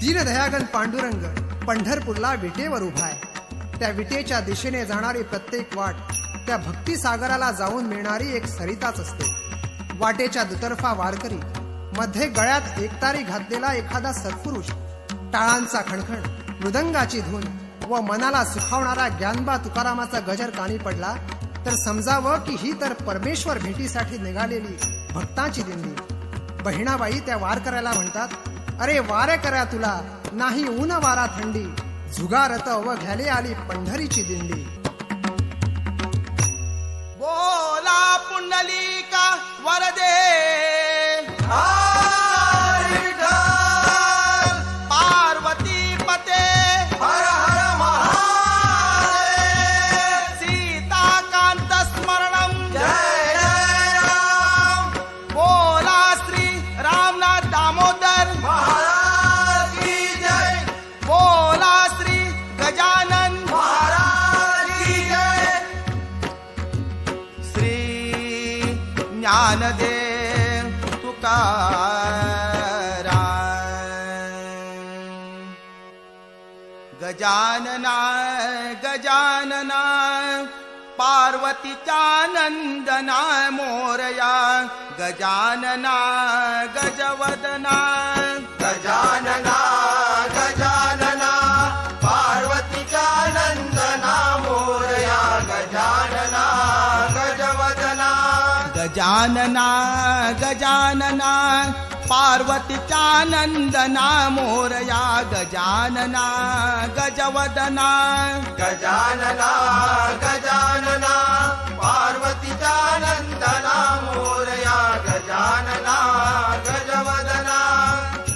दीनदयागन पांडुरंग पंढरपूरला विटेवर उभा आहे. त्या विटेच्या दिशेने जाणारी प्रत्येक वाट त्या भक्तिसागराला जाऊन मिळणारी एक सरिताच असते. वाटेच्या दुतर्फा वारकरी, मध्ये गळ्यात एकतारी घातलेला एखादा सत्पुरुष, टाळांचा खणखण, मृदंगाची धून व मनाला सुखावणारा ज्ञानबा तुकारामाचा गजर कानी पडला तर समजावं की ही तर परमेश्वर भेटीसाठी निघालेली भक्तांची दिंडी. बहिणाबाई त्या वारकऱ्याला म्हणतात, अरे वारे करा तुला, नाही ऊन वारा थंडी, झुगारत व घ्याले आली पंढरीची दिंडी. बोला पुंडलिका वरदे पार्वती पते हर हर महादेव. सीताकांत स्मरणम जय जय राम. बोला श्री रामनाथ दामोदर महाराज की जय. बोला श्री गजानन महाराज की जय. श्री ज्ञानदेव तुकाराम. गजानना गजानना पार्वतीचा नंदना मोरया. गजानना गजवदना गजानना गजानना पार्वतीचा नंदना मोरया. गजानना गजवदना गजानना गजानना पार्वतीचा नंदना मोरया. गजानना गजवदना गजानना गजानना पार्वतीचा नंदना मोरया. गजानना गजवदना.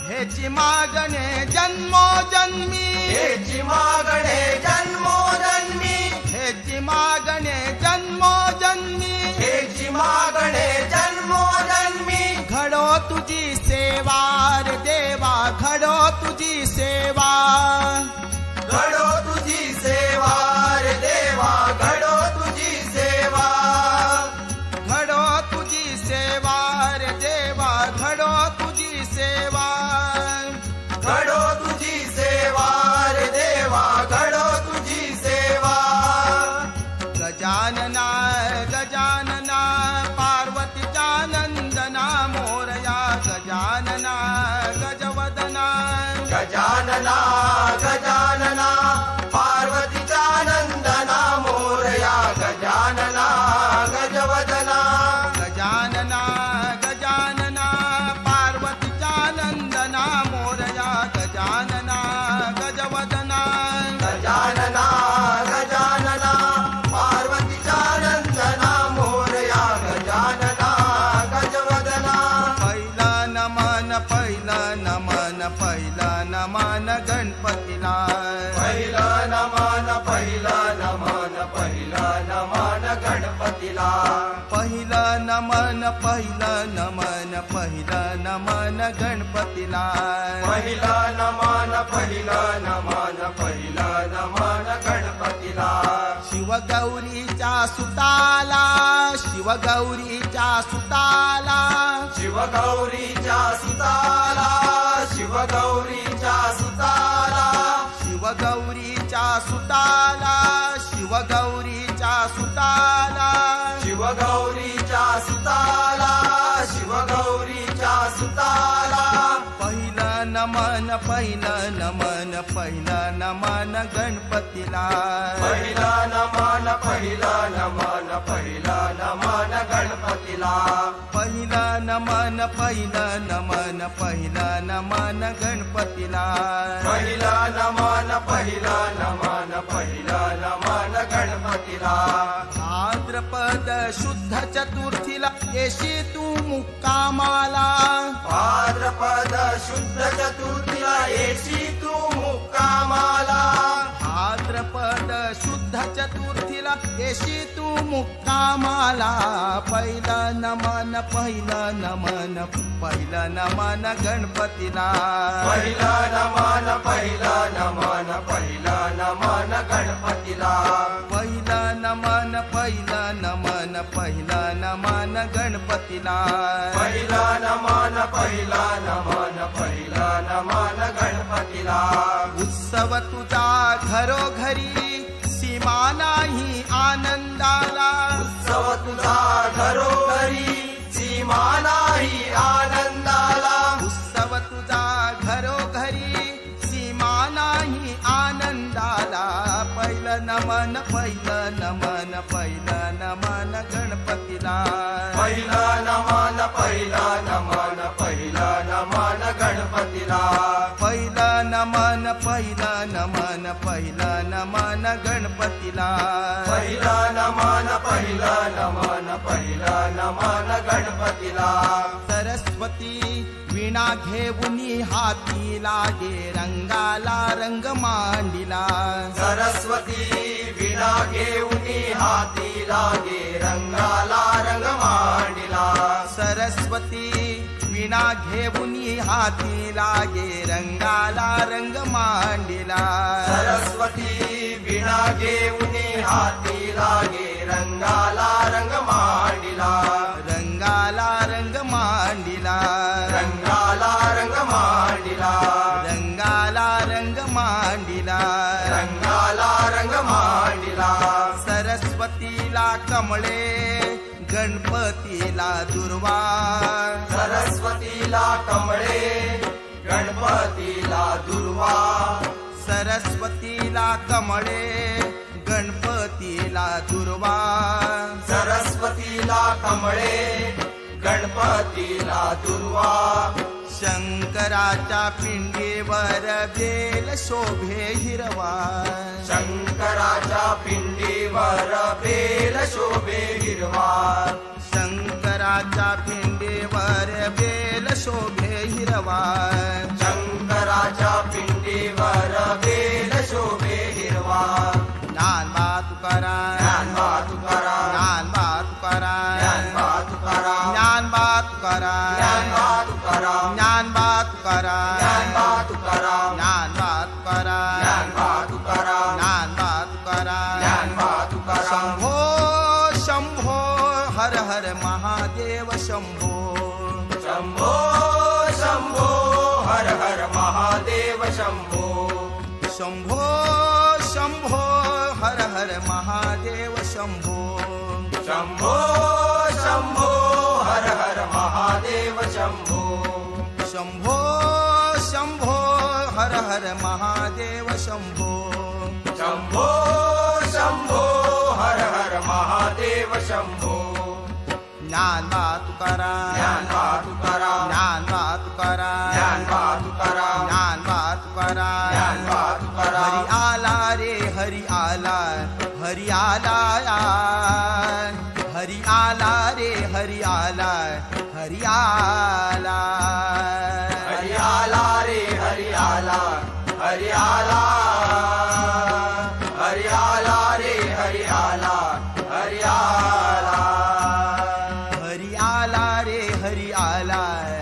हेची मागणे जन्मोजन्मी, हेची मागणे जन्मोजन्मी, हेची मागणे जन्मोजन्मी, हेची मागणे जन्मोजन्मी. घडो तुझी सेवा रे देवा, घडो तुझी सेवा, घडो तुझी सेवा रे देवा, घडो तुझी सेवा, घडो तुझी सेवा रे देवा, घडो तुझी सेवा, घडो तुझी सेवा रे देवा, घडो तुझी सेवा. गजानना गजानना पार्वतीचा नंदना मोरया. गजानना गजवदना गजानना गजानना पार्वतीचा नंदना मोरया. गजानना गजवदना गजानना गजानना पार्वतीचा नंदना मोरया. गजानना गजवदना गजानना गजानना पार्वतीचा नंदना मोरया. गजानना गजवदना. पहिला नमन पहिला नमन पहिला नमन गणपतीला. पहिला नमन पहिला नमन पहिला नमन गणपतीला. पहिला नमन पहिला नमन पहिला नमन गणपतीला. पहिला नमन पहिला नमन पहिला नमन गणपतीला. शिवगौरीच्या सुताला, शिवगौरीच्या सुताला, शिवगौरीच्या सुताला, शिवगौरीच्या सुताला, शिवगौरीच्या सुताला, शिवगौरीच्या सुताला, शिवगौरीच्या सुताला, शिवगौरीच्या सुताला. पहिला नमन पहिला नमन पहिला नमन गणपतीला. पहिला नमन पहिला नमन पहिला नमन गणपतीला. पहिला नमन पहिला नमन पहिला नमन गणपतीला. पहिला नमन पहिला नमन पहिला नमन गणपतीला. भाद्रपद शुद्ध चतुर्थीला येशी तू मुक्कामाला. भाद्रपद शुद्ध चतुर्थीला येशी तू मुक्कामाला. भाद्रपद शुद्ध चतुर्थीला येशी तू मुक्कामाला. पहिला नमन पहिला नमन पहिला नमन गणपतीला. पहिला नमन पहिला नमन पहिला नमन गणपतीला. पहिला नमन पहिला नमन पहिला नमन गणपतीला. पहिला नमन पहिला नमन पहिला नमन गणपतीला. गणपतीला. उत्सव तुझा घरोघरी सीमा नाही आनंदाला. उत्सव तुझा घरोघरी सीमा नाही आनंदाला. उत्सव तुझा घरोघरी सीमा नाही आनंदाला. पहिलं नमन पहिलं नमन पहिलं नमन गणपतीला. पहिलं नमन पहिलं नमन पहिलं नमन गणपतीला. पहिलं नमन पहिलं नमन पहिलं नमन गणपतीला. पहिलं नमन पहिलं नमन पहिलं नमन गणपतीला. सरस्वती वीणा घेऊनी हाती लागे रंगाला रंग मांडिला. सरस्वती वीणा घेऊनी हाती लागे रंगाला रंग मांडिला. सरस्वती वीणा घेऊनी हाती लागे रंगाला रंग मांडिला. सरस्वती वीणा घेऊनी हाती लागे रंगाला रंग मांडिला. रंगाला रंग मांडिला. रंगाला रंग मांडिला. रंगाला रंग मांडिला. रंगाला रंग मांडिला. सरस्वतीला कमळे गणपतीला दुर्वा. सरस्वतीला कमळे गणपतीला दुर्वा. सरस्वतीला कमळे गणपतीला दुर्वा. सरस्वतीला कमळे गणपतीला दुर्वा. शंकराच्या पिंडीवर बेल शोभे हिरवा. शंकराच्या पिंडीवर बेल शोभे हिरवा. शंकराच्या पिंडीवर बेल शोभे हिरवा. शंकराच्या पिंडीवर बेल शोभे हिरवा. ज्ञानबा तुकाराम ज्ञानबा तुकाराम ज्ञानबा तुकाराम ज्ञानबा तुकाराम ज्ञानबा तुकाराम ज्ञानबा तुकाराम ज्ञानबा तुकाराम ज्ञानबा तुकाराम ज्ञानबा तुकाराम ज्ञानबा तुकाराम ज्ञानबा तुकाराम ज्ञानबा तुकाराम. शंभो शंभो हर हर महादेव शंभो. शंभो शंभो हर हर महादेव शंभो. शंभो शंभो हर हर महादेव शंभो. शंभो शंभो हर हर महादेव शंभो. शंभो शंभो हर हर महादेव शंभो. शंभो शंभो हर हर महादेव शंभो. ज्ञानबा तुकाराम ज्ञानबा तुकाराम ज्ञानबा तुकाराम ज्ञानबा तुकाराम ज्ञानबा तुकाराम ज्ञानबा तुकाराम. हरी आला रे हरी आला हरी आला. हरी आला रे हरी आला हरी आला. हरी आला रे हरी आला हरी आला. हरी आला रे हरी आला हरी आला. हरी आला रे हरी आला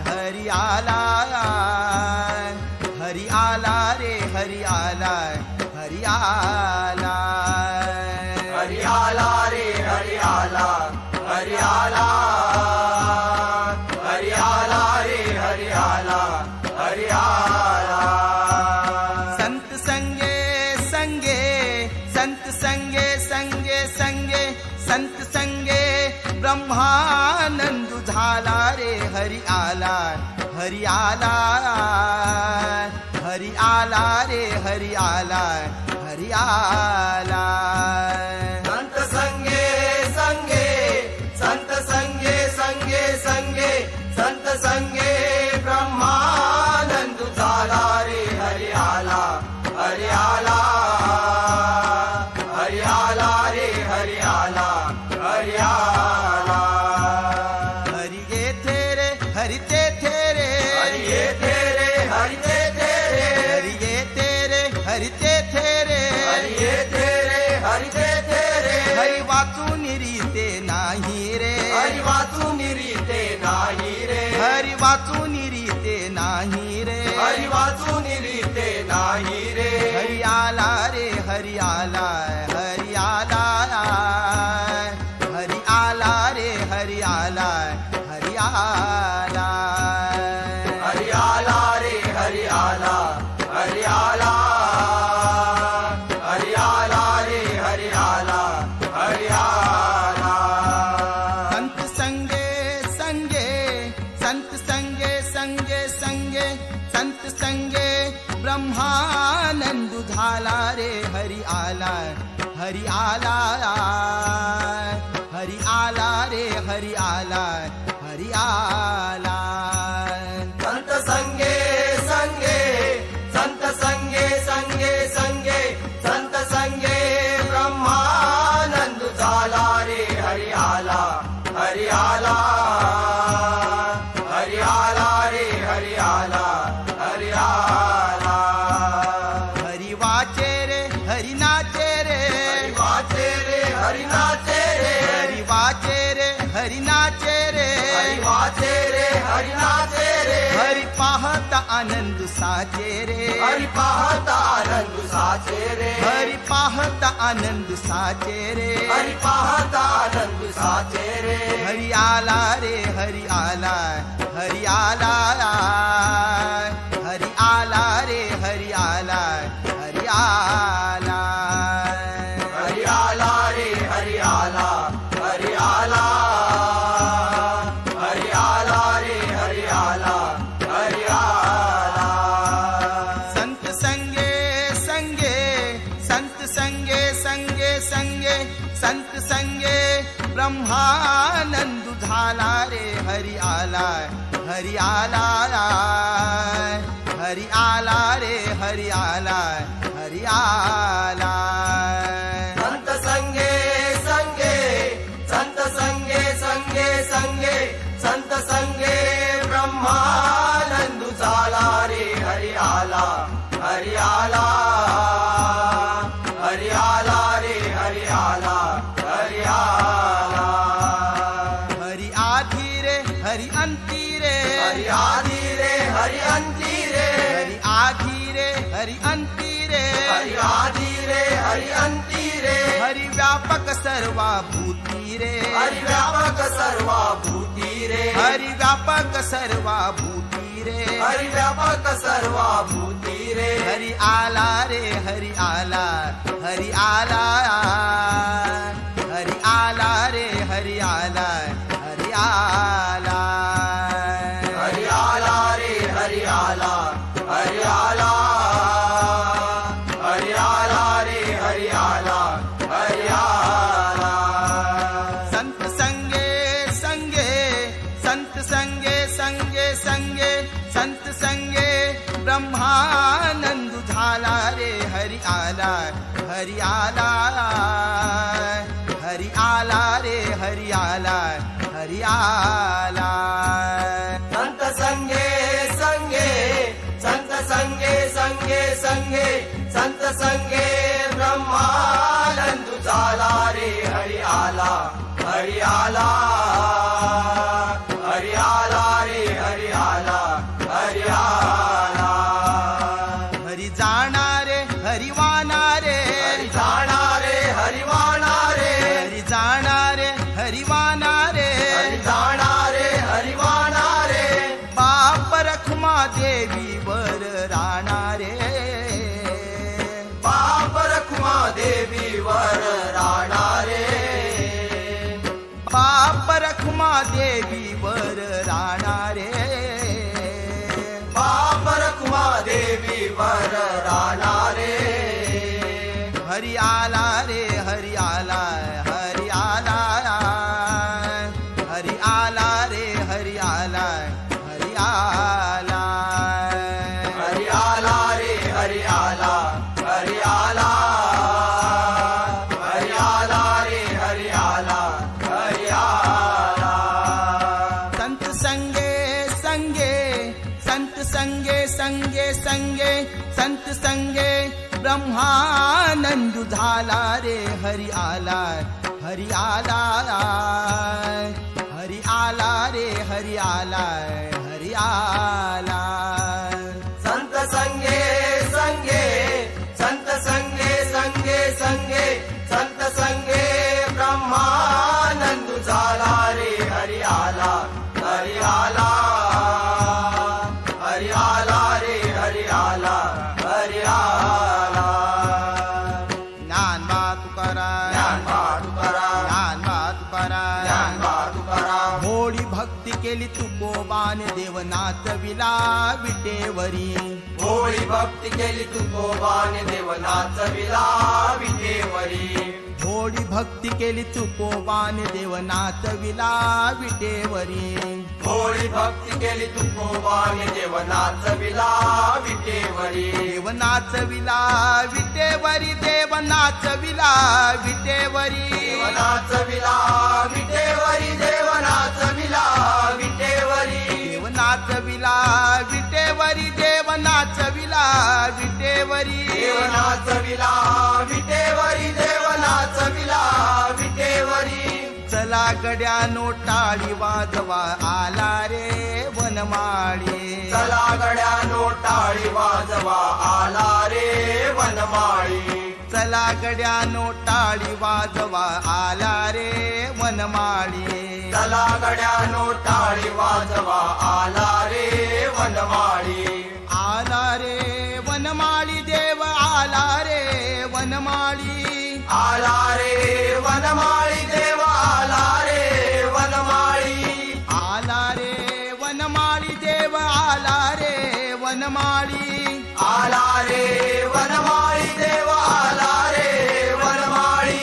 हरी आला. हरी आला रे हरी आला हरी आला. हरी आला रे हरी आला हरी आला. हरी आला रे हरी आला हरी आला. संत संगे संगे संत संगे संगे संगे संत संगे ब्रह्मानंद झाला रे. हरी आला हरी आला. हरी आला रे हरी आला हरी आला. संत संगे संगे संत संगे संगे संगे संत संगे ब्रह्मानंद झाला रे. हरी आला हरी आला. हरी आला रे हरी आला हरी आला. हरी येथे रे हरी तेथे रे. हरी येथे रे हरी तेथे रे. हरी येथे रे हरी तेथे रे. हरी येथे रे हरी तेथे रे. हरी वाचून रीते नाही रे. हरी वाचून रीते नाही रे. हरी वाचून रीते नाही रे. हरी वाचून रीते नाही रे. हरी आला रे हरी आला हरी आला. हरी आला रे हरी आला हरी आला. हरी आला रे हरी आला हरी आला. झाला रे हरी आला, हरी आला, हरी आला रे हरी आला, हरी आला. संत संगे संगे, संत संगे संगे संगे, संत संगे ब्रह्मानंद झाला रे हरी आला, हरी आला, हरी आला रे हरी आला, हरी आला. हरी वाचे रे हरी नाचे रे, हरी वाचे रे हरी नाचे रे, हरी वाचे रे हरी नाचे रे, हरी वाचे रे हरी नाचे रे. हरी पाहता आनंद साचे रे, हरी पाहता आनंद साचे रे, हरी पाहता आनंद साचे रे, हरी पाहता आनंद साचे रे. हरी आला रे हरी आला, हरी आला, हरी आला रे हरी आला, हरी आला, हरी आला रे हरी आला, हरी आला, हरी आला रे हरी आला, हरी आला. संत संगे संगे, संत संगे संगे संगे, संत संगे ब्रह्मानंद झाला रे हरी आला, हरी आला, हरी आला रे हरी आला, हरी आला. संत संगे संगे, संत संगे संगे संगे, संत संगे ब्रह्मानंद झाला रे हरी आला, हरी आला, हरी आला रे हरी आला, हरी आला. हरी आधी रे हरी अंती रे, हरी आधी रे हरी अंती रे, हरी आधी रे हरी अंती रे, हरी आधी रे हरी अंती रे. हरी व्यापक सर्वाभूती रे, हरी व्यापक सर्वाभूती रे, हरी व्यापक सर्वाभूती रे, हरी व्यापक सर्वाभूती रे. हरी आला रे हरी आला, हरी आला, हरी आला रे हरी आला, हरी आला, हरी आला रे हरी आला, हरी आला, हरी आला रे हरी आला, हरी आला. संत संगे संगे, संत संगे संगे संगे, संत संगे ब्रह्मानंद झाला रे हरी आला, हरी आला, हरी आला रे हरी आला, हरी आला. संत संगे संगे, संत संगे संगे संगे, संत संगे ब्रह्मानंद झाला रे हरी आला, हरी आला, हरी आला रे हरी आला, हरी आला. हरी जाणारे हरी वाणारे, हरी जाणारे हरी वाणारे, हरी जाणारे हरी वाणारे, हरी जाणारे हरी वाणारे. बाप रखुमा देवी वर राणारे, बाप रखुमा देवी वर राणारे, बाप रखुमा देवी वर राणारे, बाप रखुमा देवी वर राणारे. हरी आला रे हरी आला, हरी आला, हरी आला रे हरी आला, हरी आला, हरी आला रे हरी आला, हरी आला, हरी आला रे हरी आला, हरी आला. संत संगे संगे, संत संगे संगे संगे, संत संगे ब्रह्मानंद झाला रे हरी आला, हरी आला, हरी आला रे हरी आला, हरी आला. संत संगे संगे, संत संगे संगे संगे, संत संगे ब्रह्मानंद झाला रे हरी आला, हरी आला, हरी आला रे हरी आला, हरी आला. ज्ञान बा तुकाराम, ज्ञान बा तुकाराम, ज्ञान बा तुकाराम, ज्ञान बा तुकाराम. होळी भक्त भक्ती केली तुकोबाने देव नाचविला विटेवरी भोळी भक्ती केली तुकोबाने देव नाचविला विटेवरी भोळी भक्ती केली तुकोबाने देव नाचविला विटेवरी भोळी भक्ती केली तुकोबाने देव नाचविला विटेवरी देव नाचविला विटेवरी देव नाचविला विटेवरी देव नाचविला विटेवरी देव नाचविला विटेवरी देव नाचविला विटेवरी देव नाचविला विटेवरी देव नाचविला विटेवरी देव नाचविला विटेवरी चला गड्यानो टाळी वाजवा आला रे वनमाळी चला गड्यानो टाळी वाजवा आला रे वनमाळी चला गड्यानो टाळी वाजवा आला रे वनमाळी चला गड्यानो टाळी वाजवा आला रे वनमाळी आला रे वनमाळी देव आला रे वनमाळी आला रे वनमाळी देव आला रे वनमाळी आला रे वनमाळी देव आला रे वनमाळी आला रे वनमाळी देव आला रे वनमाळी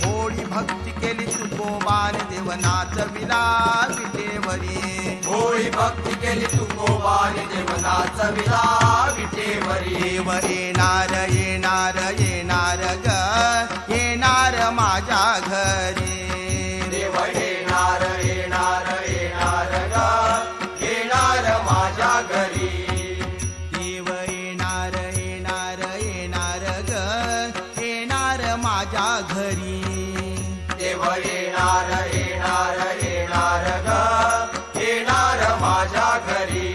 भोळी भक्ती केली तुकोबान देव नाचविला विटेवरी भोळी भक्ती केली तुकोबाने देव नाचविला विटेवरी देव येणार येणार येणार ग येणार माझ्या घरी देव येणार येणार येणार ग येणार माझ्या घरी देव येणार येणार येणार ग येणार माझ्या घरी देव येणार येणार येणार ग येणार माझ्या घरी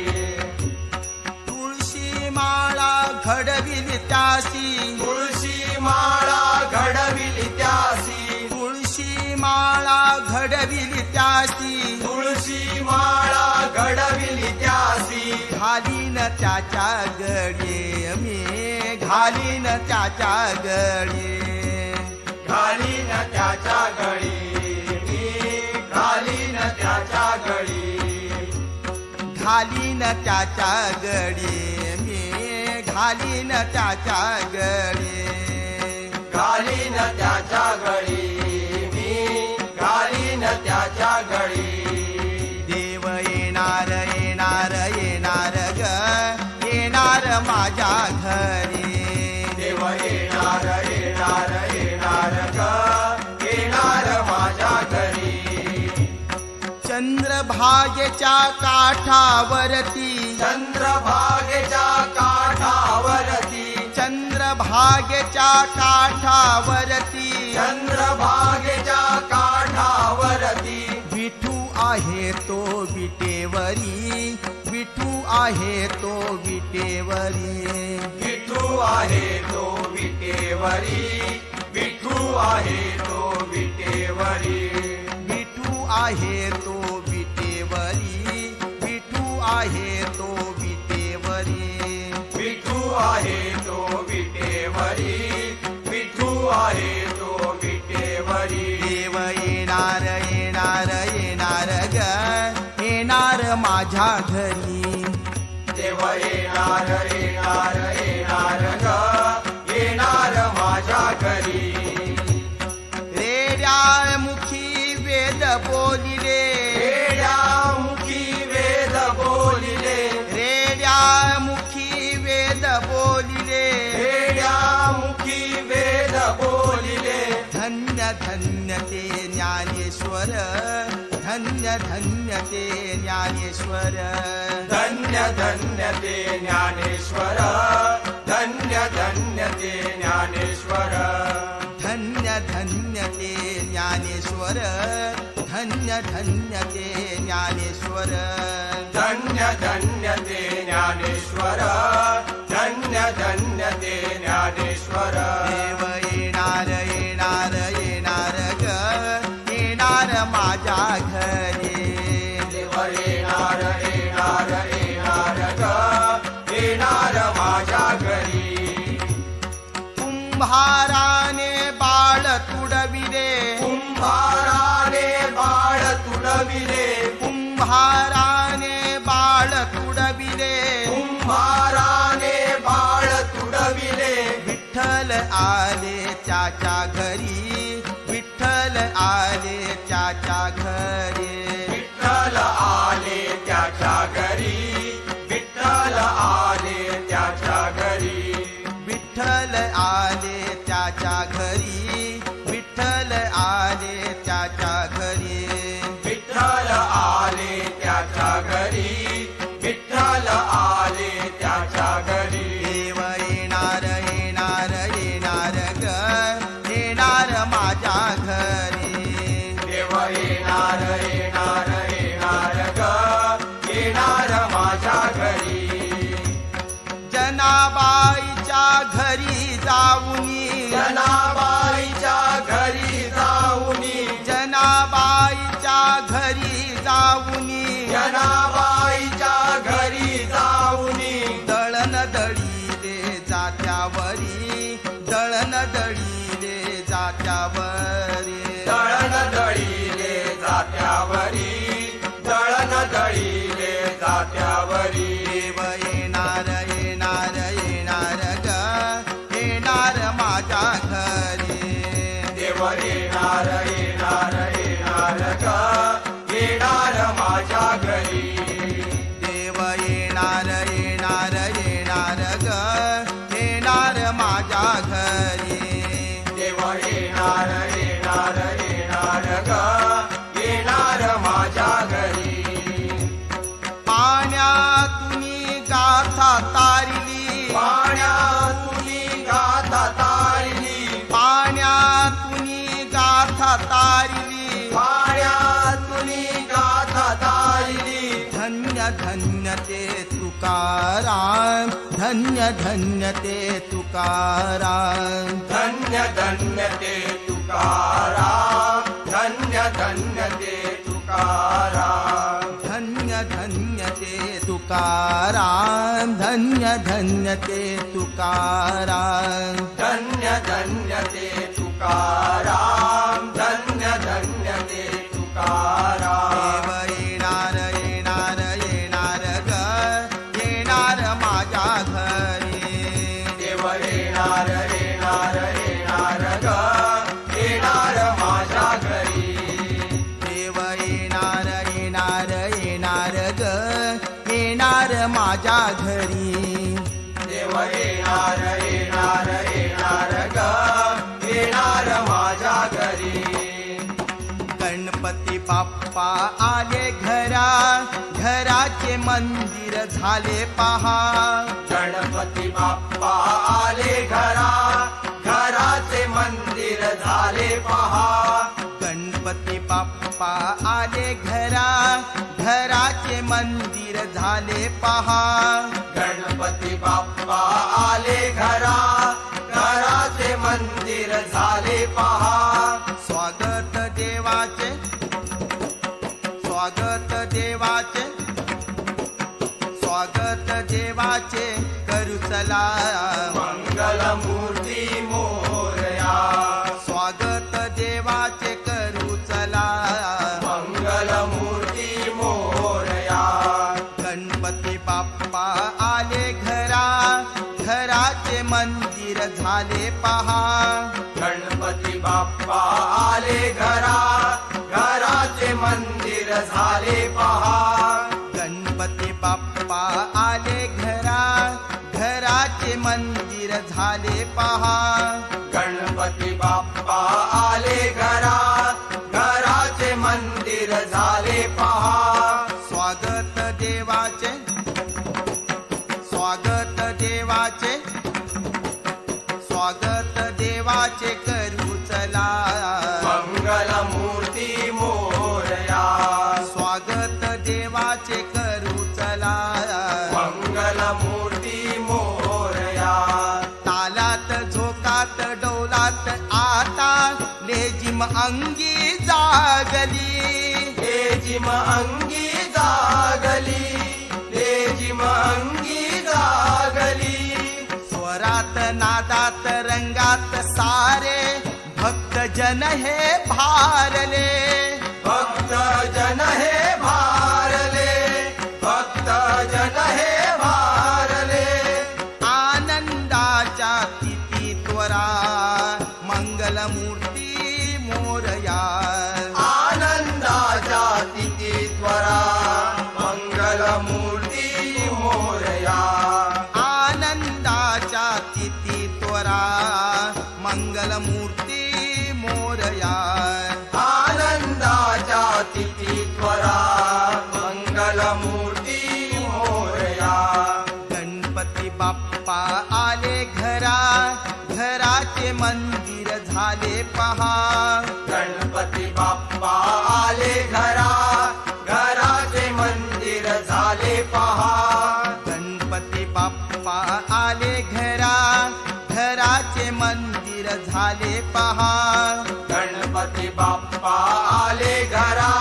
तुळशी माळा घडविली त्यासी तुळशी माळा घडविली त्यासी तुळशी माळा घडविली त्यासी तुळशी माळा घडविली त्यासी घालीन त्याच्या गडी मी घालीन त्याच्या गडी घालीन त्याच्या गळी मी घालीन त्याच्या गळी घालीन त्याच्या गडी मी घालीन त्याच्या गडी घालीन त्याच्या गळी मी घालीन त्याच्या गळी देव येणार येणार येणार ग येणार माझ्या घरी देव येणार येणार येणार ग येणार माझ्या घरी चंद्रभागेच्या काठावरती चंद्रभागेच्या काठावरती चंद्रभागेच्या काठावरती चंद्रभागेच्या काठावरती विठू आहे तो विटेवरी विठू आहे तो विटेवरी विठू आहे तो विटेवरी विठू आहे तो विटेवरी विठू आहे तो विटेवरी विठू आहे तो विटेवरी विठू आहे तो विटेवरी विठू आहे तो विटेवरी देव येणार येणार येणार ग येणार माझ्या घरी देव येणार येणार येणार ग येणार माझ्या घरी रेड्यामुखी वेद बोलिले रेड्यामुखी वेद बोलिले रेड्यामुखी वेद बोलिले रेड्यामुखी वेद बोलिले धन्य धन्य ते ज्ञानेश्वर धन्य धन्य ते ज्ञानेश्वर धन्य धन्य ते ज्ञानेश्वर धन्य धन्य ते ज्ञानेश्वर धन्य धन्य ते ज्ञानेश्वर धन्य धन्य ते ज्ञानेश्वर धन्य धन्य ते ज्ञानेश्वर धन्य धन्य ते ज्ञानेश्वर देव येणार येणार येणार ग येणार माझ्या घरी देव येणार येणार येणार ग येणार माझ्या घरी कुंभाराने बाळ तुडविले कुंभाराने बाळ तुडविले कुंभाराने कुंभाराने बाळ तुडविले, कुंभाराने बाळ तुडविले, विठ्ठल आले त्याच्या घरी, विठ्ठल आले त्याच्या घरी, विठ्ठल आले त्याच्या घरी, विठ्ठल आले त्याच्या घरी, विठ्ठल आले त्याच्या घरी, विठ्ठल आले त्याच्या घरी, विठ्ठल आले त्याच्या घरी, विठ्ठल आले त्याच्या घरी. देव येणार येणार येणार ग, येणार माझ्या घरी, देव येणार येणार येणार ग, येणार माझ्या घरी. जनाबाईच्या घरी जाऊनी, जनाबाईच्या घरी जाऊनी, जनाबाईच्या घरी जाऊनी, जनाबाईच्या घरी जाऊनी, दळण दळीले जात्यावरी, दळण दळीले जात्यावरी, दळण दळीले जात्यावरी, दळण दळीले जात्यावरी. देव येणार येणार येणार ग, येणार माझ्या घरी, देव येणार येणार येणार ग, येणार माझ्या घरी. देव येणार येणार येणार ग, येणार माझ्या घरी, देव येणार येणार येणार ग, येणार माझ्या घरी. पाण्यातुनी गाथा तारिली, पाण्यातुनी गाथा तारिली, पाण्यातुनी गाथा तारिली, पाण्यातुनी गाथा तारिली. धन्य धन्य ते तुकाराम, धन्य धन्य ते तुकाराम, धन्य धन्य ते तुकाराम, धन्य धन्य ते तुकाराम, धन्य धन्य ते तुकाराम, धन्य धन्य ते तुकाराम, धन्य धन्य ते तुकाराम, धन्य धन्य ते तुकाराम. देव येणार येणार येणार ग, येणार माझ्या घरी, देव येणार येणार येणार ग, येणार माझ्या घरी. देव येणार येणार येणार ग, येणार माझ्या घरी, देव येणार येणार येणार ग, येणार माझ्या घरी. गणपती बाप्पा आले घरा, घराचे मंदिर झाले पहा, गणपती बाप्पा आले घरा, घराचे मंदिर झाले पहा. गणपती बाप्पा आले घरा, घराचे मंदिर झाले पहा, गणपती बाप्पा आले घरा, घराचे मंदिर झाले पहा. स्वागत देवाचे, स्वागत देवाचे, स्वागत देवाचे करू चला, मंगलमूर्ती मोरया, स्वागत देवाचे करू चला, मंगलमूर्ती मोरया. गणपती बाप्पा आले घरा, घराचे मंदिर झाले पहा, गणपती बाप्पा आले घरा, घराचे मंदिर झाले पहा. गणपती बाप्पा आले घरा, घराचे मंदिर झाले पहा, गणपती बाप्पा आले घरा, घराचे मंदिर झाले पहा. स्वागत देवाचे, स्वागत देवाचे, स्वागत देवाचे करू चला, मंगलमूर्ती मोरया, स्वागत देवाचे करू चला, मंगलमूर्ती मोरया. तालात झोकात डोलात आता लेजिम अंगी जागली, लेजिम अंगी जागली, लेजिम अंगी जागली. स्वरात नादात रंगात सारे भक्त जन हे भारले, भक्त जन हे भारले, मंगलमूर्ती मोरया. गणपती बाप्पा आले घरा, घराचे मंदिर झाले पहा. गणपती बाप्पा आले घरा, घराचे मंदिर झाले पहा. गणपती बाप्पा आले घरा, घराचे मंदिर झाले पहा. गणपती बाप्पा आले घरा,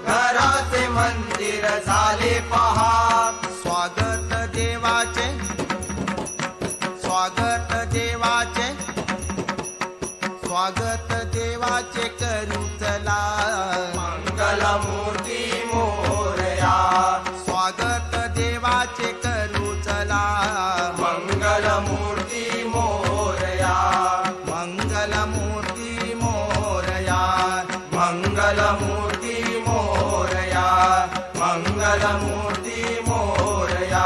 घराचे मंदिर झाले पहा. स्वागत देवाचे, स्वागत देवाचे, स्वागत देवाचे करू चला. मंगलमूर्ती मोरया, स्वागत देवाचे करू चला. मंगलमूर्ती मोरया, मंगलमूर्ती मोरया. मंगलमूर्ती मोरया, मंगलमूर्ती मोरया,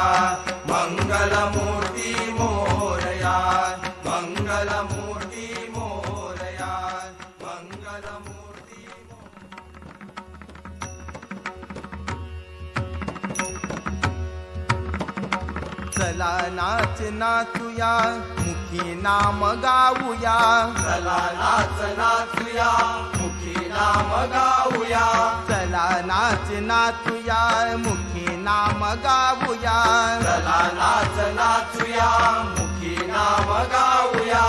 मंगलमूर्ती मोरया, मंगलमूर्ती मोरया, मंगलमूर्ती. चला नाच नाचूया, मुखी नाम गाऊया. चला नाच नाचूया, मुखी नाम गाऊया. चला नाच नाचूया, मुखी नाम गाऊया. चला नाच नाचूया, मुखी नाम गाऊया.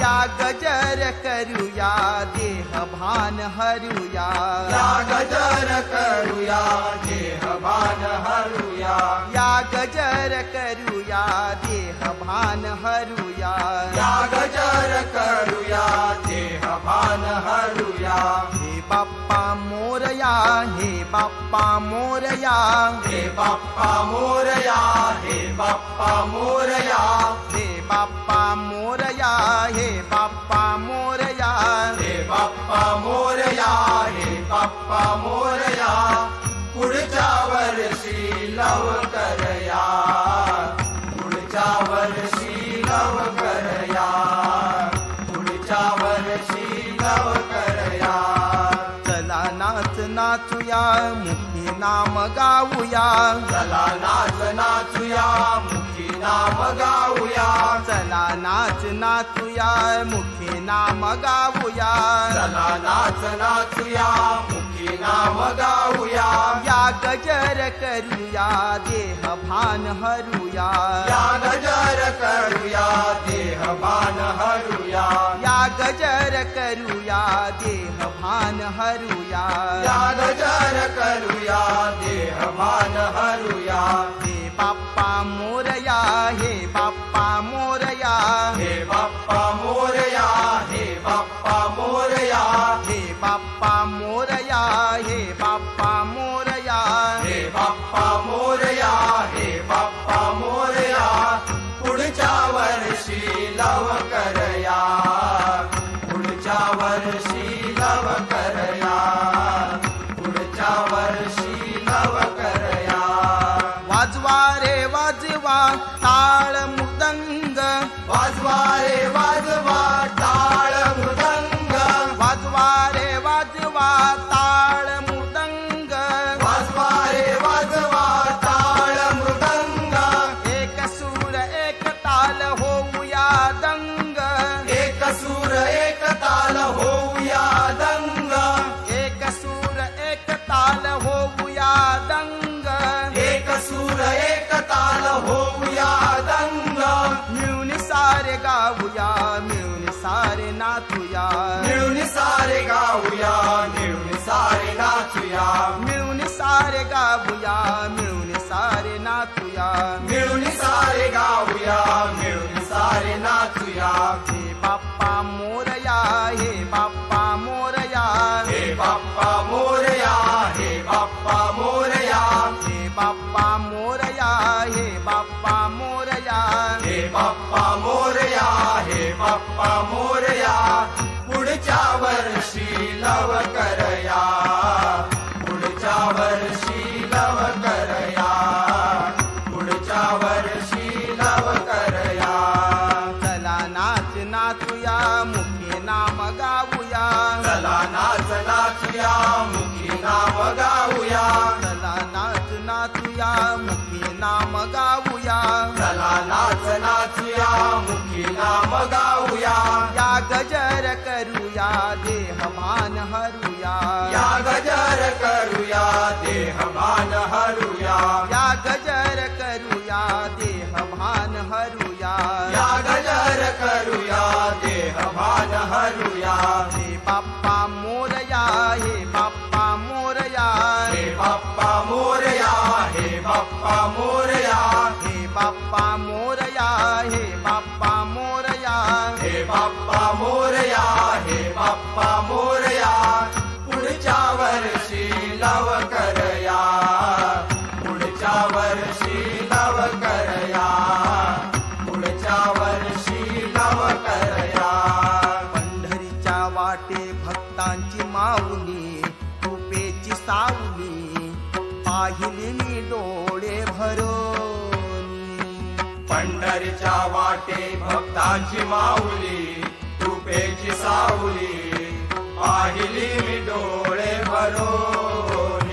या गजर करूया, देह भान हरूया. या गजर करूया, देह भान हरूया. या गजर करूया, देह भान हरूया. या गजर करूया, देह भान हरूया. हे बाप्पा मोरया, हे बाप्पा मोरया. हे बाप्पा मोरया, हे बाप्पा मोरया. हे बाप्पा मोरया, हे बाप्पा मोरया. हे बाप्पा मोरया, हे बाप्पा मोरया. पुढच्या वर्षी लवकर या, पुढच्या वर्षी लवकर या, पुढच्या वर्षी लवकर या. चला नाच नाचूया, मुखी नाम गाऊया. चला नाच नाचूया, मुखी नाम गाऊया. चला नाच नाचूया, मुखी नाम गाऊया. चला नाच नाचूया, मुखी नाम गाऊया. या गजर करूया, देह भान हरूया. या गजर करूया, देह भान हरूया. या गजर करूया, देह भान हरूया. या गजर करूया, देह भान हरूया. हे बाप्पा मोरया, हे बाप्पा मोरया. हे बाप्पा मोरया, हे बाप्पा मोरया. हे बाप्पा मोरया, हे बाप्पा मोरया. हे बाप्पा मोरया, हे बाप्पा मोरया. पुढच्या वर्षी लवकर या, पुढच्या वर्षी लवकर या, पुढच्या वर्षी लवकर या. वाजवा रे वाजवा, टाळ मृदंग. वाजवा रे वाजवा, टाळ मृदंग. वाजवा रे वाजवा, टाळ मृदंग. वाजवा रे वाजवा, टाळ मृदंग. एक सूर एक ताल होऊया दंग. एक सूर एक ताल होऊया दंग. एक सूर एक ताल होऊया दंग. एक सूर एक ताल होऊया दंग. मिळून सारे गाऊया, मिळून सारे नाचूया. मिळून सारे गाऊया, मिळून सारे नाचूया. मिळून सारे गाऊया, मिळून सारे नाचूया. मिळून सारे गाऊया, मिळून सारे नाचूया. हे बाप्पा मोरया, हे बाप्पा मोरया. हे बाप्पा मोरया, हे बाप्पा मोरया. हे बाप्पा मोरया, हे बाप्पा मोरया. हे बाप्पा मोरया, हे बाप्पा मोरया. पुढच्या वर्षी लवकर या, पुढच्या वर्षी लवकर या, पुढच्या वर्षी लवकर या. चला नाच नाचूया मुखी नाम गाऊया चला नाच नाचूया मुखी नाम गाऊया या गजर करूया देहभान हरूया या गजर करूया देहभान हरूया या गजर करूया देहभान हरूया या गजर करूया देहभान हरूया हे बाप्पा मोरया हे बाप्पा मोरया हे बाप्पा मोरया हे बाप्पा मोरया हे बाप्पा मोरया हे बाप्पा मोरया हे बाप्पा मोरया हे बाप्पा मोरया पुढच्या वर्षी लव करया पुढच्या वर्षी लव करया पुढच्या वर्षी लव करया पंढरीच्या वाटे भक्तांची माऊली कृपेची सावली पाहिली मी डोळे भरून पंढरीच्या वाटे भक्तांची माऊली कृपेची सावली पाहिली मी डोळे भरून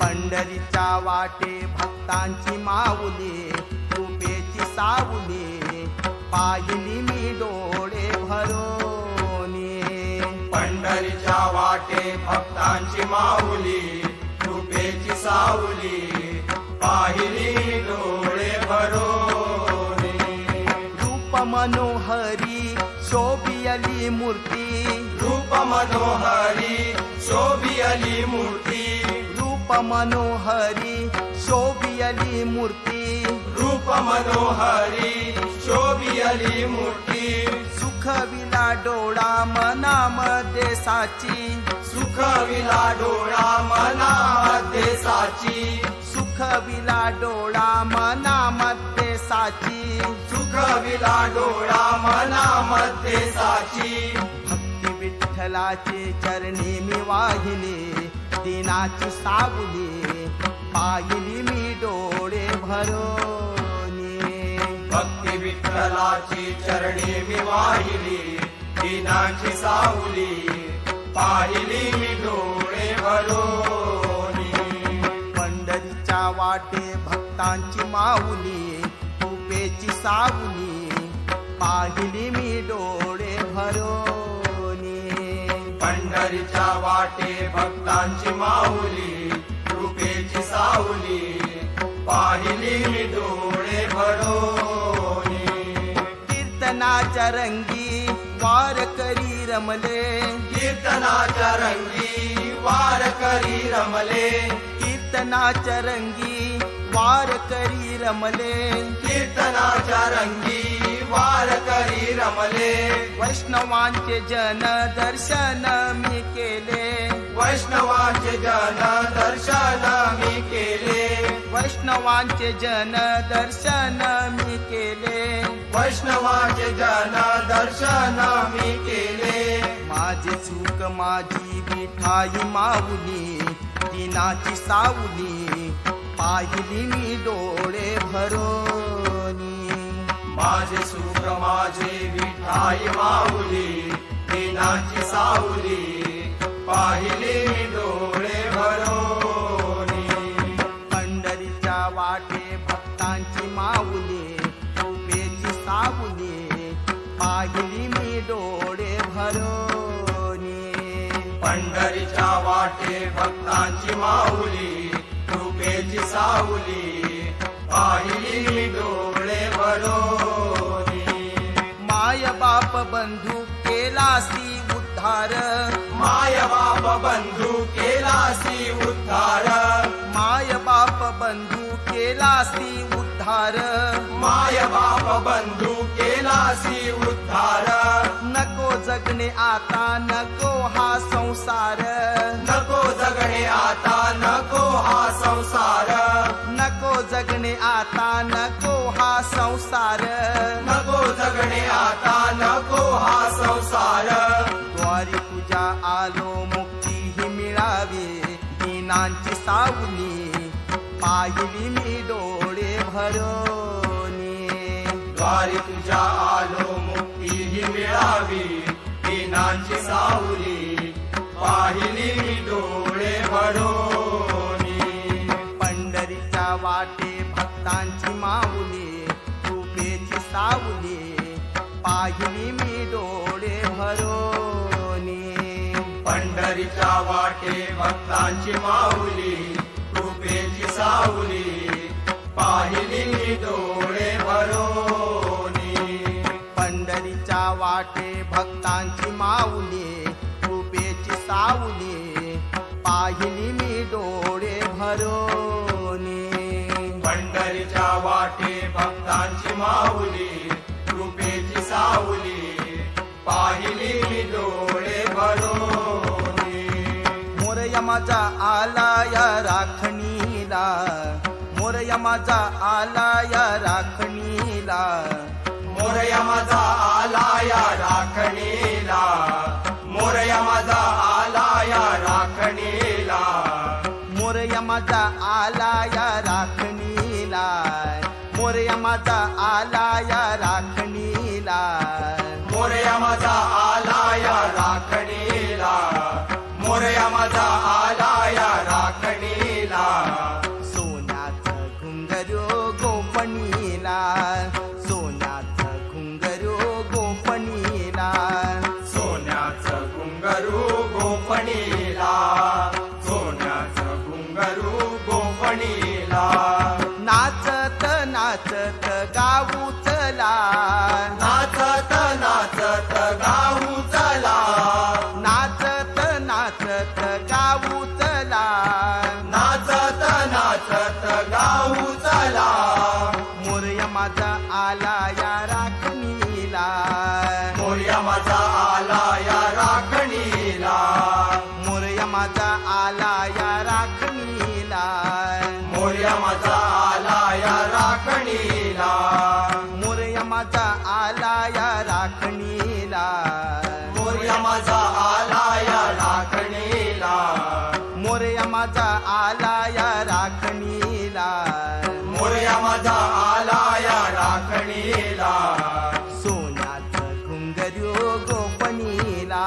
पंढरीच्या वाटे भक्तांची माऊली कृपेची सावली पाहिली मी डोळे भरून पंढरीच्या वाटे भक्तांची माऊली कृपेची सावली पाहिली डोळे भरून रूप मनोहरी शोभियली मूर्ती रूप मनोहरी शोभियली मूर्ती रूप मनोहरी शोभियली मूर्ती रूप मनोहरी शोभियली मूर्ती सुखविला डोळा मनामध्ये साची सुखविला डोळा मनामध्ये साची सुखविला डोळा मनामध्ये साची सुखविला डोळा मनामध्ये साची भक्ती विठ्ठलाचे चरणी मी वाहिली दिनाची सावली पाहिली मी डोळे भरून भक्ती विठ्ठलाची चरणी मी वाहिली दिनाची सावली पाहिली मी डोळे भरून पंढरीच्या वाटे भक्तांची माऊली कृपेची सावली पाहिली मी डोळे भरून पंढरीच्या वाटे भक्तांची माऊली कृपेची सावली पाहिली मी डोळे भरून कीर्तनाच्या रंगी वारकरी रमले कीर्तनाच्या रंगी वारकरी रमले कीर्तनाच्या रंगी वारकरी रमले कीर्तनाच्या रंगी वारकरी रमले वैष्णवांचे जन दर्शन मी केले वैष्णवांचे जन दर्शन मी केले वैष्णवांचे जन दर्शन मी केले वैष्णवांचे जन दर्शन मी केले माझे चूक माझी विठाई माऊली दिनाची सावली पाहिली मी डोळे भरून माझे सुख माझे विठाई माऊली दिनाची सावली पाहिली मी डोळे भरून पंढरीच्या वाटे भक्तांची माऊली कृपेची सावली पाहिली मी डोळे भरून पंढरीच्या वाटे भक्तांची माऊली कृपेची सावली पाहिली मी डोळे भरून माय बाप बंधू केलासी उद्धार माय बाप बंधू केलासी उद्धार माय बाप बंधू केलासी उद्धार माय बाप बंधू केलासी उद्धार नको जगणे आता नको हा संसार नको जगणे आता नको हा संसार नको जगणे आता नको हा संसार नको जगणे आता नको हा संसार द्वारी तुझ्या आलो मुक्ती ही मिळावी दिनांची सावली पाहिली मी डोळे भरून द्वारी तुझ्या आलो मुक्ती ही मिळावी दिनांची सावली पाहिली मी डोळे भरून पंढरीच्या पंढरीच्या वाटे भक्तांची माऊली कृपेची सावली पाहिली मी डोळे भरोनी पंढरीच्या वाटे भक्तांची माऊली कृपेची सावली पाहिली मी डोळे भरोनी पंढरीच्या वाटे भक्तांची माऊली कृपेची सावली पाहिली मी डोळे भरोनी पंढरीच्या वाटे भक्तांची माऊली कृपेची सावली पाहिली मी डोळे भरोनी मोरया माझा आलाया राखणीला मोरया माझा आलाया राखणीला मोरया माझा आलाया राखणीला मोरया माझा आलाया राखणीला मोरया माझा आलाया राखणीला मोरया माझा आलाया राखणीला मोरया माझा आलाया राखणीला मोरया माझा आलाया राखणीला सोन्याचं घुंगरू गोफणीला सोन्याचं घुंगरू गोफणीला सोन्याचं घुंगरू गोफणीला सोन्याचं घुंगरू गोफणीला नाचत नाचत गाऊ चला नाचत नाचत गाऊ चला नाचत नाचत गाऊ चला नाचत नाचत गाऊ चला मोरया माझा आलाया राखणीला मोरया माझा आलाया राखणीला मोरया माझा आलाया राखणीला मोरया माझा आलाया राखणीला मोरया माझा आलाया राखणीला मोरया माझा आलाया राखणीला मोरया माझा आलाया राखणीला मोरया माझा आलाया राखणीला सोन्याचं घुंगरू गोफणीला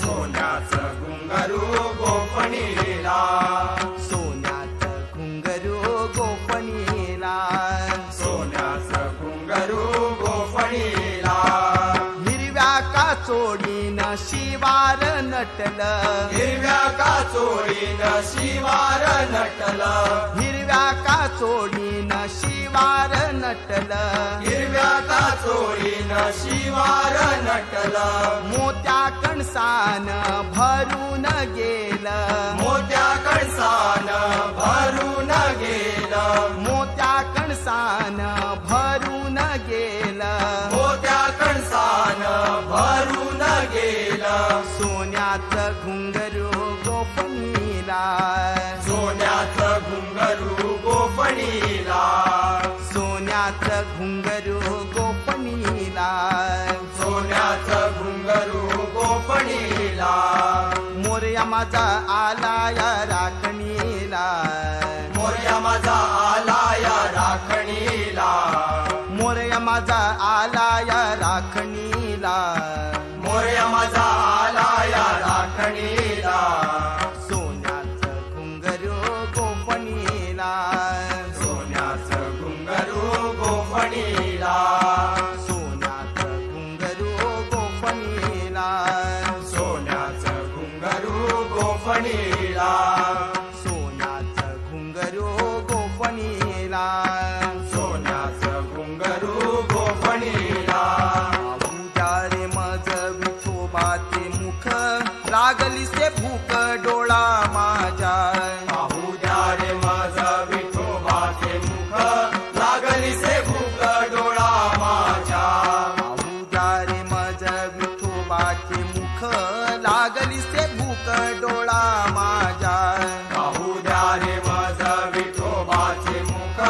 सोन्याचं घुंगरू गोफणीला सोन्याचं घुंगरू गोफणीला सोन्याचं घुंगरू गोफणीला हिरव्या काचोडीन शिवार नटलं हिरव्या काचोळीन शिवार नटलं हिरव्या काचोडीन शिवार नटलं हिरव्या काचोळीन शिवार नटलं मोत्या कणसान भरून गेलं मोत्या कणसान भरून गेलं मोत्या कणसान भरून गेलं मोत्या कणसान भरून गेलं सोन्याचं घुंगरू गोफणीला सोन्याचं घुंगरू गोफणीला सोन्याचं घुंगरू गोफणीला सोन्याचं घुंगरू गोफणीला मोरया माझा आलाया राखणीला मोरया माझा आलाया राखणीला मोरया माझा आलाया राखणीला मोरया माझा आलाया राखणीला सोन्याचं घुंगरू गोफणीला सोन्याचं घुंगरू गोफणीला सोन्याचं घुंगरू गोफणीला सोन्याचं घुंगरू गोफणीला सोन्याचं घुंगरू गोफणीला सोन्याचं घुंगरू गोफणीला उद्या रे मज विठोबाचे मुख लागली से भूक डोळा माझ्या पाहू द्या रे माझा विठोबाचे मुख लागली से भूक डोळा माझ्या उद्या रे मज विठोबाचे मुख लागली से भूक डोळा माझ्या पाहू द्या रे माझा विठोबाचे मुख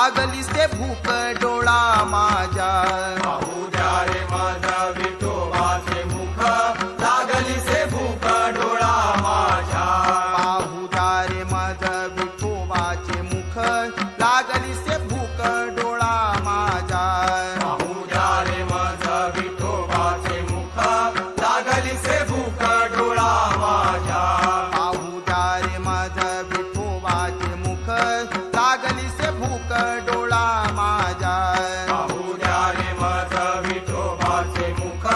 लागली से भूक डोळा माझ्या पाहू द्या रे माझा विठोबाचे मुख लागली से भूक डोळा माझ्या पाहू द्या रे माझा विठोबाचे मुख लागली से भूक डोळा माझ्या पाहू द्या रे माझा विठोबाचे मुख लागली से भूक डोळा माझ्या पाहू द्या रे माझा विठोबाचे मुख लागली से भूक डोळा माझ्या पाहू द्या रे माझा विठोबाचे मुख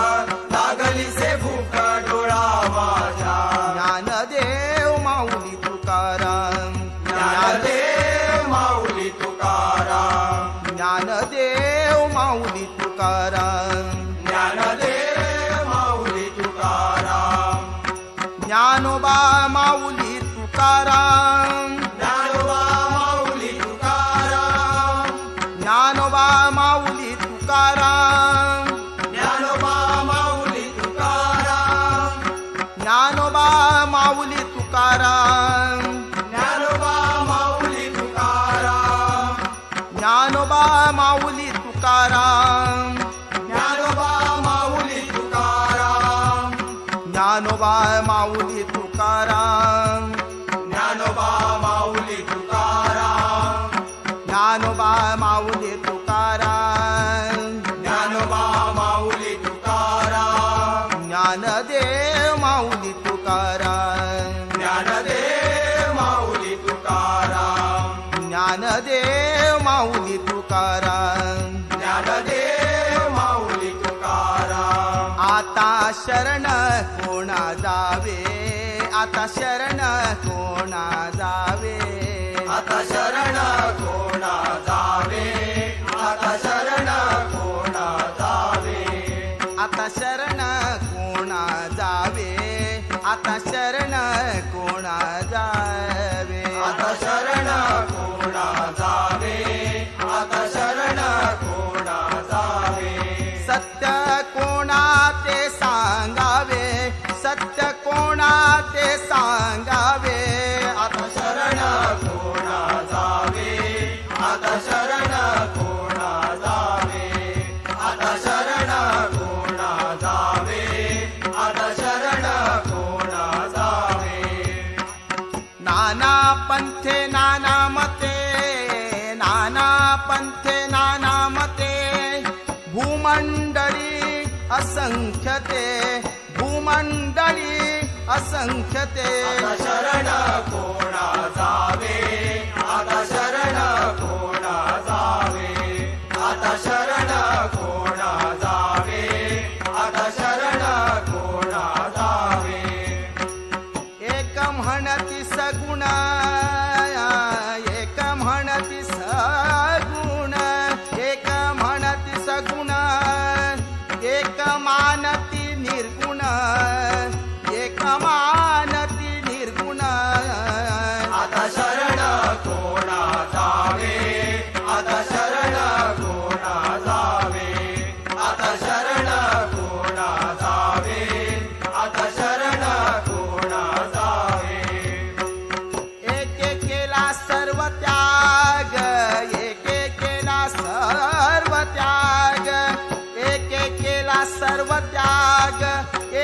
लागली से भूक डोळा माझ्या ज्ञानदेव माऊली तुकाराम ज्ञानदेव माऊली तुकाराम ज्ञानदेव माऊली तुकाराम ज्ञानदेव माऊली तुकाराम ज्ञानोबा माऊली तुकाराम ज्ञानोबा माऊली तुकाराम ज्ञानोबा माऊली तुकाराम ज्ञानोबा माऊली तुकाराम ज्ञानोबा माऊली तुकाराम ज्ञानोबा माऊली तुकाराम ज्ञानोबा माऊली तुकाराम ज्ञानोबा माऊली तुकाराम ज्ञानोबा माऊली तुकाराम ज्ञानोबा माऊली तुकाराम ज्ञानोबा माऊली तुकाराम ज्ञानोबा माऊली तुकाराम ज्ञानदेव माऊली तुकाराम ज्ञानदेव माऊली तुकाराम ज्ञानदेव माऊली तुकाराम ज्ञानदेव माऊली तुकाराम आता शरण कोणा जावे आता शरण कोणा जावे आता शरण कोणा जावे आता शरण कोणा जावे आता शरण कोणा जावे आता शरण कोणा जावे आता शरण कोणा जावे आता शरण कोणा जावे सत्य कोणा ते सांगावे सत्य कोणा ते सांगावे आता शरण कोणा जावे आता शरण कोणा जावे आता शरण कोणा जावे आता शरण कोणा जावे नाना पंथे नाना मते नाना पंथे नाना मते भूमंडळी असंख्यते भूमंडळी असंख्यते आता शरण कोणा जावे आता शरण कोणा जावे आता शरण कोणा जावे आता शरण कोणा जावे एक म्हणती सगुण एक म्हणती सगुण एक म्हणती सगुण एक मानती निर्गुण एक मानती निर्गुण आता शरण कोणा जावे आता शरण कोणा जावे आता शरण कोणा जावे आता शरण कोणा जावे एक केला सर्व त्याग एक केला सर्व त्याग एक केला सर्व त्याग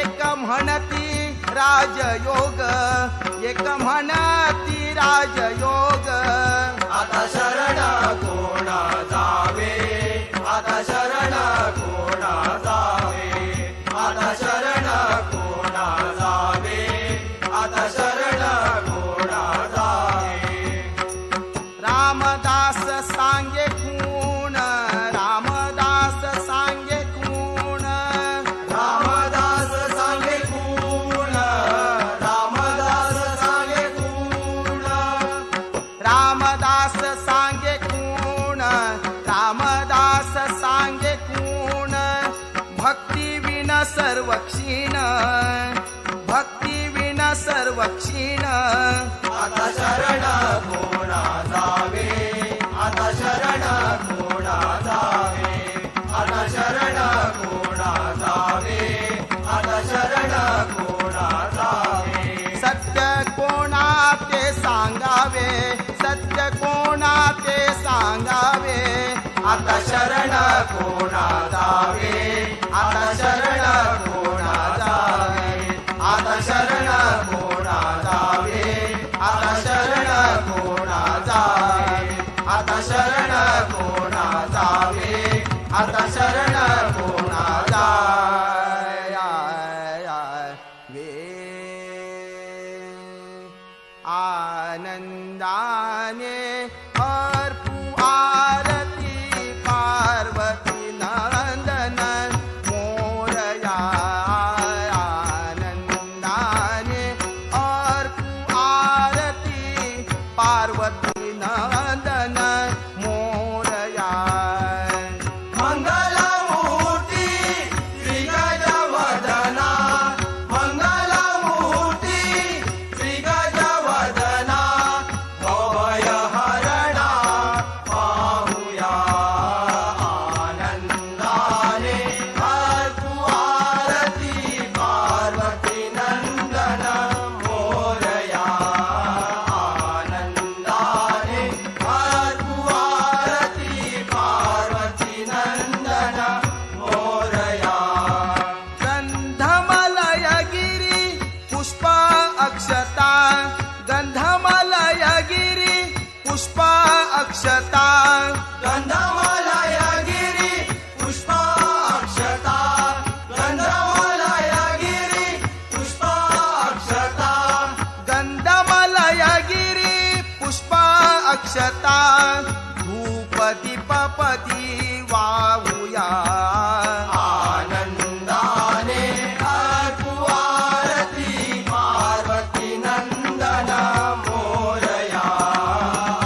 एक म्हणती राजयोग एक म्हणती राजयोग आता शरण कोणा जावे आता शरण कोणा जावे आता शरण कोणा जावे आता शरण कोणा जावे रामदास सांगे खूण रामदास सांगे खूण रामदास सांगे कोण रामदास सांगे कोण रामदास सांगे खूण रामदास सांगे खूण भक्ती विन सर्व क्षीण भक्ती विन सर्व क्षीण आता शरण कोणा जावे आता शरण कोणा जावे आता शरण कोणा जावे आता शरण कोणा जावे सत्य कोणा ते सांगावे सत्य कोणा ते सांगावे आता शरण कोणा जावे आता शरण कोणा जावे आता शरण कोणा जावे आता शरण कोणा जावे आता शरण कोणा जावे आता शरण कोणा जावे आनंदाने अर्पू आरती पार्वती नंदन मोरया आनंदाने अर्पू आरती पार्वती नंदन मोरया मंगलमूर्ती श्री गजवदना मंगलमूर्ती श्री गजवदना भवय हरणा पाहुया आनंदाने अर्पू आरती पार्वती नंदन मोरया आनंदाने अर्पू आरती पार्वती नंदन मोरया गंधमलयगिरी पुष्प अक्षता गंधमलयगिरी पुष्प अक्षता गंधमलयगिरी पुष्प अक्षता गंधमलयगिरी पुष्प अक्षता गंधमलयगिरी पुष्प अक्षता धूपदीपपदी वाहुया आनंदाने अर्पू आरती पार्वती नंदन मोरया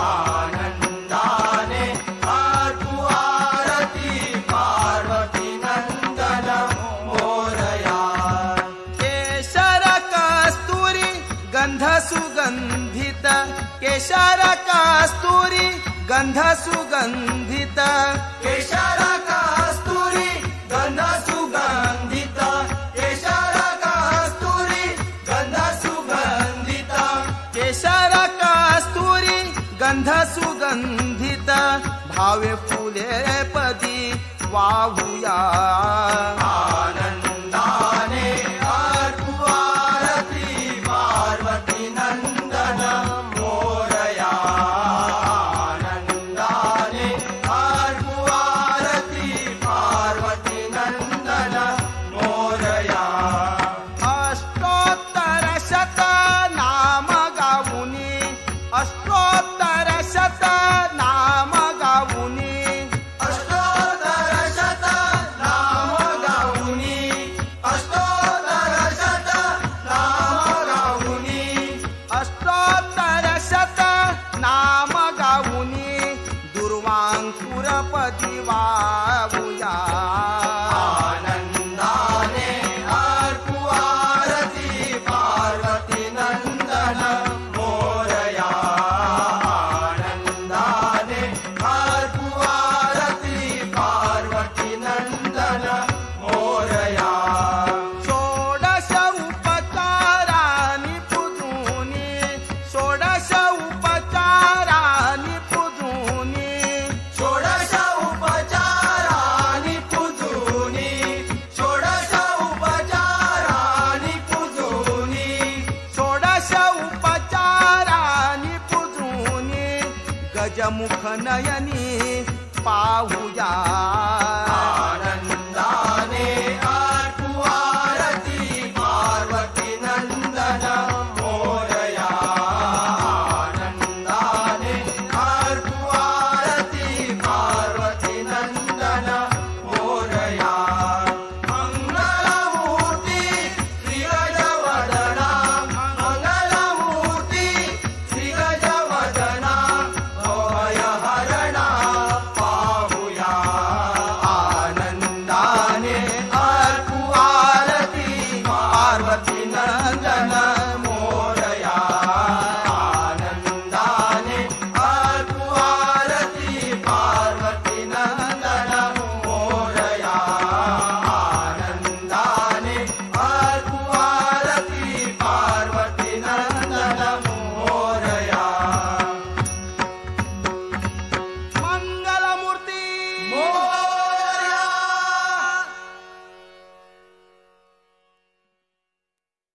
आनंदाने अर्पू आरती पार्वती नंदन मोरया केशर कस्तुरी गंध सुगंधित केशर कस्तुरी गंध सुगंधित केशर कस्तुरी गंध सुगंधित केशर कस्तुरी गंध सुगंधित केशर कस्तुरी गंध सुगंधित भावे फुले पदी वाहुया आनंदाने अर्पू आरती पार्वती नंदन मोरया आनंदाने अर्पू आरती पार्वती नंदन मोरया अष्टोत्तर शत नाम गाऊनी अष्टोत्तर शत नाम गाऊनी अष्टोत्तर शत नाम गाऊनी अष्टोत्तर शत नाम गाऊनी अष्टोत्तर शत नाम गाऊनी दुर्वांकुरपदी वाहुया आनंदाने अर्पू आरती पार्वती नंदन मोरया आनंदाने अर्पू आरती पार्वती नंदन मोरया षोडश उपचारानि पुजूनी षोडश उपचारानि पुजूनी षोडश उपचारानि पूजूनी षोडश उपचारानि पूजूनी षोडश उपचारानि पुजूनी गजमुख नयनी पाहुया